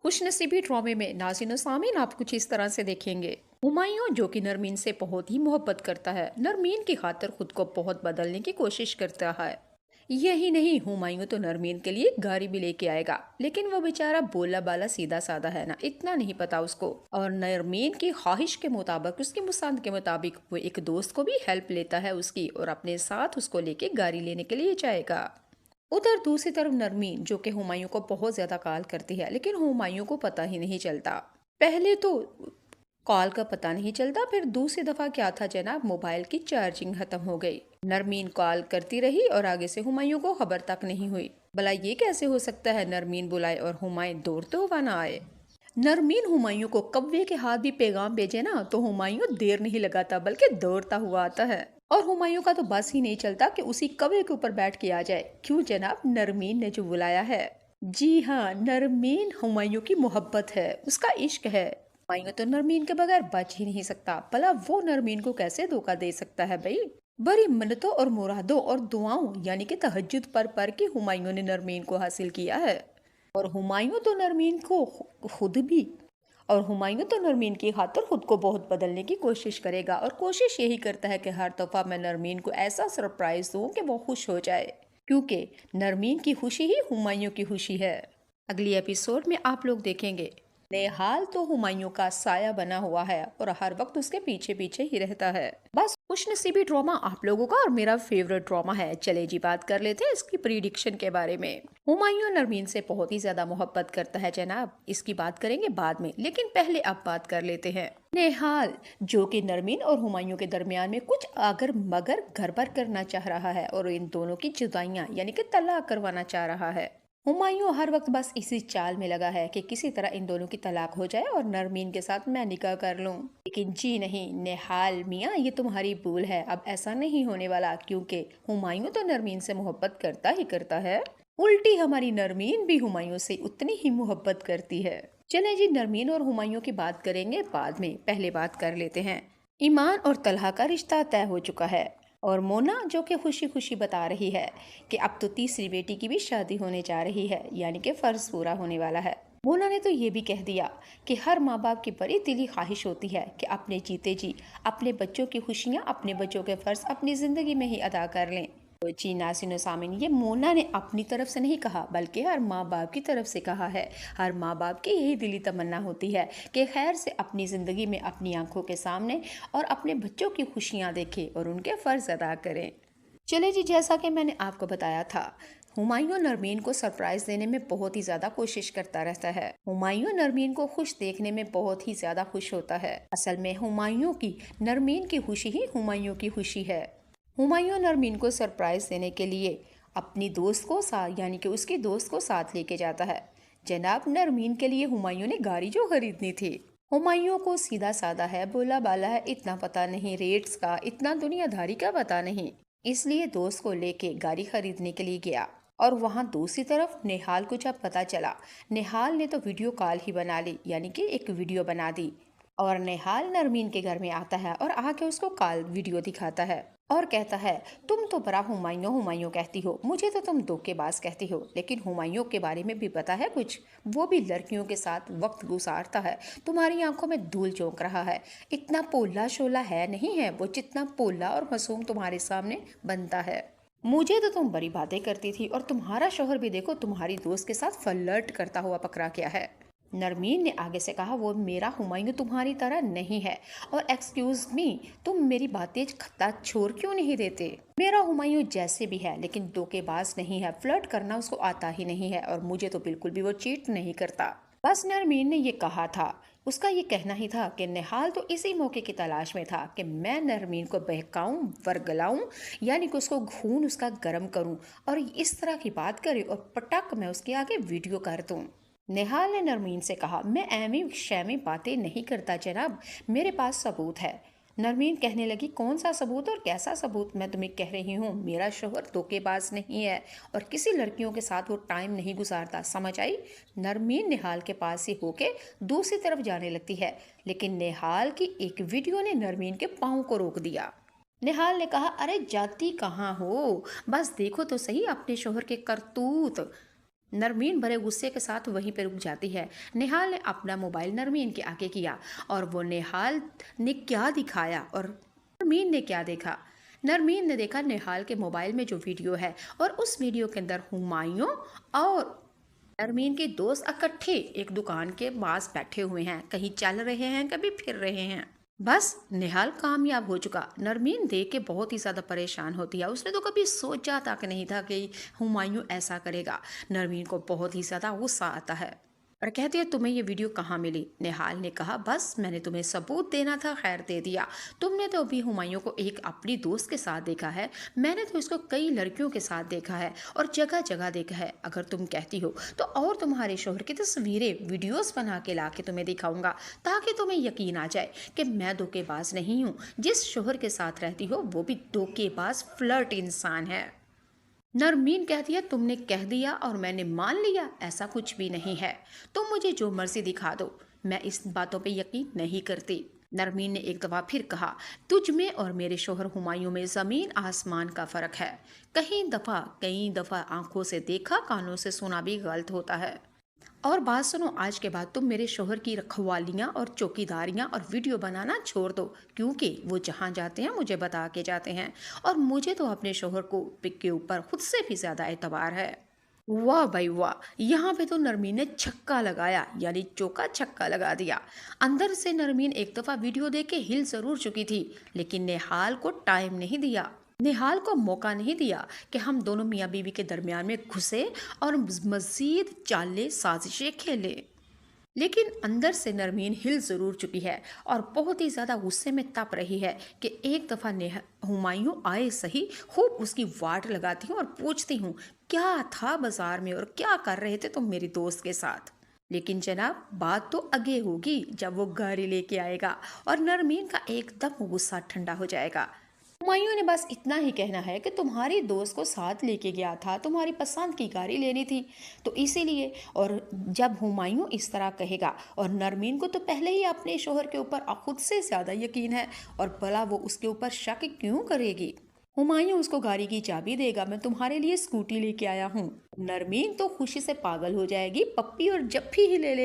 खुश नसीबी ड्रामे में नाज़रीन और सामीन आप कुछ इस तरह से देखेंगे। हुमायूं जो कि नरमीन से बहुत ही मोहब्बत करता है, नरमीन की खातिर खुद को बहुत बदलने की कोशिश करता है। यही नहीं, हुमायूं तो नरमीन के लिए गाड़ी भी लेके आएगा, लेकिन वो बेचारा बोला बाला सीधा साधा है ना, इतना नहीं पता उसको। और नरमीन की ख्वाहिश के मुताबिक, उसकी मुसाद के मुताबिक वो एक दोस्त को भी हेल्प लेता है उसकी, और अपने साथ उसको लेके गाड़ी लेने के लिए जाएगा। उधर दूसरी तरफ नरमीन जो कि हुमायूं को बहुत ज्यादा कॉल करती है, लेकिन हुमायूं को पता ही नहीं चलता। पहले तो कॉल का पता नहीं चलता, फिर दूसरी दफा क्या था जनाब, मोबाइल की चार्जिंग खत्म हो गई। नरमीन कॉल करती रही और आगे से हुमायूं को खबर तक नहीं हुई। भला ये कैसे हो सकता है, नरमीन बुलाए और हुमायूं दौड़ते हुआ ना आए। नरमीन हुमायूं को कव्वे के हाथ भी पैगाम भेजे ना, तो हुमायूं देर नहीं लगाता बल्कि दौड़ता हुआ आता है। और हुमायूं का तो बस ही नहीं चलता कि उसी कव्वे के ऊपर बैठ के आ जाए। क्यों जनाब, नरमीन ने जो बुलाया है। जी हाँ, नरमीन हुमायूं की मोहब्बत है, उसका इश्क है। हुमायूं तो नरमीन के बगैर बच ही नहीं सकता। भला वो नरमीन को कैसे धोखा दे सकता है भाई। बड़ी मिन्नतों और मुरादों और दुआओं यानी कि तहज्जुद पर के हुमायूं ने नरमीन को हासिल किया है। और हुमायूं तो नरमीन को खुद भी और हुमायूं तो नरमीन की खातिर खुद को बहुत बदलने की कोशिश करेगा, और कोशिश यही करता है कि हर दफ़ा मैं नरमीन को ऐसा सरप्राइज दूं कि वो खुश हो जाए, क्योंकि नरमीन की खुशी ही हुमायूं की खुशी है। अगली एपिसोड में आप लोग देखेंगे नेहाल तो हुमायूं का साया बना हुआ है और हर वक्त उसके पीछे पीछे ही रहता है। बस खुशनसीबी ड्रामा आप लोगों का और मेरा फेवरेट ड्रामा है। चले जी, बात कर लेते हैं इसकी प्रीडिक्शन के बारे में। हुमायूं नरमीन से बहुत ही ज्यादा मोहब्बत करता है जनाब, इसकी बात करेंगे बाद में, लेकिन पहले अब बात कर लेते हैं नेहाल जो कि नरमीन और हुमायूं के दरमियान में कुछ अगर मगर गड़बड़ करना चाह रहा है और इन दोनों की जुदाइयां यानी कि तलाक करवाना चाह रहा है। हुमायूं हर वक्त बस इसी चाल में लगा है कि किसी तरह इन दोनों की तलाक हो जाए और नरमीन के साथ मैं निकाह कर लूं। लेकिन जी नहीं नेहाल मियाँ, ये तुम्हारी भूल है, अब ऐसा नहीं होने वाला, क्योंकि हुमायूं तो नरमीन से मोहब्बत करता ही करता है। उल्टी हमारी नरमीन भी हुमायूं से उतनी ही मोहब्बत करती है। चलें जी, नरमीन और हुमायूं की बात करेंगे बाद में, पहले बात कर लेते हैं। ईमान और तलहा का रिश्ता तय हो चुका है, और मोना जो कि खुशी खुशी बता रही है कि अब तो तीसरी बेटी की भी शादी होने जा रही है, यानी कि फर्ज पूरा होने वाला है। मोना ने तो ये भी कह दिया कि हर माँ बाप की बड़ी दिली ख्वाहिश होती है कि अपने जीते जी अपने बच्चों की खुशियाँ, अपने बच्चों के फर्ज अपनी जिंदगी में ही अदा कर लें। तो जी नाज़रीन सामीन, ये मोना ने अपनी तरफ से नहीं कहा बल्कि हर माँ बाप की तरफ से कहा है। हर माँ बाप की यही दिली तमन्ना होती है कि खैर से अपनी ज़िंदगी में अपनी आंखों के सामने और अपने बच्चों की खुशियाँ देखें और उनके फ़र्ज अदा करें। चले जी, जैसा कि मैंने आपको बताया था, हुमायूं नरमीन को सरप्राइज देने में बहुत ही ज्यादा कोशिश करता रहता है। हुमायूं नरमीन को खुश देखने में बहुत ही ज्यादा खुश होता है। असल में हुमायूं की नरमीन की खुशी ही हुमायूं की खुशी है। हुमायूं नरमीन को सरप्राइज देने के लिए अपनी दोस्त को साथ यानी कि उसकी दोस्त को साथ लेके जाता है। जनाब, नरमीन के लिए हुमायूं ने गाड़ी जो खरीदनी थी। हुमायूं को सीधा साधा है, बोला बाला है, इतना पता नहीं रेट्स का, इतना दुनियादारी का पता नहीं, इसलिए दोस्त को लेके गाड़ी खरीदने के लिए गया। और वहाँ दूसरी तरफ नेहाल को जब पता चला, नेहाल ने तो वीडियो कॉल ही बना ली, यानी कि एक वीडियो बना दी। और नेहाल नरमीन के घर में आता है और आके उसको कॉल वीडियो दिखाता है और कहता है, तुम तो बड़ा हुमायूं हुमायूं कहती हो, मुझे तो तुम धोखेबाज कहती हो, लेकिन हुमायूं के बारे में भी पता है कुछ, वो भी लड़कियों के साथ वक्त गुजारता है, तुम्हारी आंखों में धूल झोंक रहा है, इतना पोला शोला है नहीं है वो जितना पोला और मासूम तुम्हारे सामने बनता है। मुझे तो तुम बड़ी बातें करती थी, और तुम्हारा शोहर भी देखो तुम्हारी दोस्त के साथ फ्लर्ट करता हुआ पकड़ा गया है। नरमीन ने आगे से कहा, वो मेरा हुमायूं तुम्हारी तरह नहीं है, और एक्सक्यूज मी, तुम मेरी बातें खत्ता छोड़ क्यों नहीं देते। मेरा हुमायूं जैसे भी है लेकिन धोखेबाज नहीं है, फ्लर्ट करना उसको आता ही नहीं है, और मुझे तो बिल्कुल भी वो चीट नहीं करता। बस नरमीन ने ये कहा था, उसका ये कहना ही था कि निहाल तो इसी मौके की तलाश में था कि मैं नरमीन को बहकाऊं, वर्गलाऊं, यानी कि उसको खून उसका गर्म करूं और इस तरह की बात करे और पटक मैं उसके आगे वीडियो कर दूं। नेहाल ने नरमीन से कहा, मैं ऐवी शैवी बातें नहीं करता जनाब, मेरे पास सबूत है। नरमीन कहने लगी, कौन सा सबूत और कैसा सबूत। मैं तुम्हें कह रही हूँ मेरा शोहर धोखेबाज नहीं है और किसी लड़कियों के साथ वो टाइम नहीं गुजारता, समझ आई। नरमीन नेहाल के पास से होके दूसरी तरफ जाने लगती है, लेकिन नेहाल की एक वीडियो ने नरमीन के पाँव को रोक दिया। नेहाल ने कहा, अरे जाती कहाँ हो, बस देखो तो सही अपने शोहर के करतूत। नरमीन बड़े गुस्से के साथ वहीं पर रुक जाती है। निहाल ने अपना मोबाइल नरमीन के आगे किया और वो निहाल ने क्या दिखाया और नरमीन ने क्या देखा। नरमीन ने देखा निहाल के मोबाइल में जो वीडियो है और उस वीडियो के अंदर हुमायूं और नरमीन के दोस्त इकट्ठे एक दुकान के पास बैठे हुए हैं, कहीं चल रहे हैं, कभी फिर रहे हैं। बस निहाल कामयाब हो चुका। नरमीन देख के बहुत ही ज्यादा परेशान होती है। उसने तो कभी सोचा तक नहीं था कि हुमायूं ऐसा करेगा। नरमीन को बहुत ही ज्यादा गुस्सा आता है और कहती है तुम्हें ये वीडियो कहाँ मिली। निहाल ने कहा बस मैंने तुम्हें सबूत देना था, खैर दे दिया। तुमने तो अभी हुमायूं को एक अपनी दोस्त के साथ देखा है, मैंने तो इसको कई लड़कियों के साथ देखा है और जगह जगह देखा है। अगर तुम कहती हो तो और तुम्हारे शोहर की तस्वीरें वीडियोस बना के ला के तुम्हें दिखाऊंगा ताकि तुम्हें यकीन आ जाए कि मैं धोखेबाज नहीं हूँ। जिस शोहर के साथ रहती हो वो भी धोखेबाज फ्लर्ट इंसान है। नरमीन कहती है तुमने कह दिया और मैंने मान लिया, ऐसा कुछ भी नहीं है। तुम मुझे जो मर्जी दिखा दो, मैं इस बातों पे यकीन नहीं करती। नरमीन ने एक दफा फिर कहा तुझ में और मेरे शोहर हुमायूं में जमीन आसमान का फर्क है। कई दफा आंखों से देखा कानों से सुना भी गलत होता है। और बात सुनो, आज के बाद तुम मेरे शोहर की रखवालियाँ और चौकीदारियाँ और वीडियो बनाना छोड़ दो, क्योंकि वो जहाँ जाते हैं मुझे बता के जाते हैं और मुझे तो अपने शोहर को पिक के ऊपर खुद से भी ज़्यादा एतबार है। वाह भाई वाह, यहाँ पे तो नरमीन ने छक्का लगाया, यानी चौका छक्का लगा दिया। अंदर से नरमीन एक दफ़ा वीडियो देख के हिल ज़रूर चुकी थी, लेकिन नेहाल को टाइम नहीं दिया, निहाल को मौका नहीं दिया कि हम दोनों मियाँ बीवी के दरमियान में घुसे और मज़ीद चालें साजिशें खेले। लेकिन अंदर से नरमीन हिल ज़रूर चुकी है और बहुत ही ज़्यादा गुस्से में तप रही है कि एक दफ़ा हुमायूं आए सही, खूब उसकी वाट लगाती हूँ और पूछती हूँ क्या था बाजार में और क्या कर रहे थे तुम मेरी दोस्त के साथ। लेकिन जनाब बात तो आगे होगी जब वो गाड़ी लेके आएगा और नरमीन का एकदम गुस्सा ठंडा हो जाएगा। हुमायूं ने बस इतना ही कहना है कि तुम्हारी दोस्त को साथ लेके गया था, तुम्हारी पसंद की गाड़ी लेनी थी तो इसीलिए। और जब हुमायूं इस तरह कहेगा, और नरमीन को तो पहले ही अपने शोहर के ऊपर खुद से ज़्यादा यकीन है, और भला वो उसके ऊपर शक क्यों करेगी। हुमायूं उसको गाड़ी की चाबी देगा, मैं तुम्हारे लिए स्कूटी लेके आया हूँ। नरमीन तो खुशी से पागल हो जाएगी, पप्पी और जप्पी ही ले ले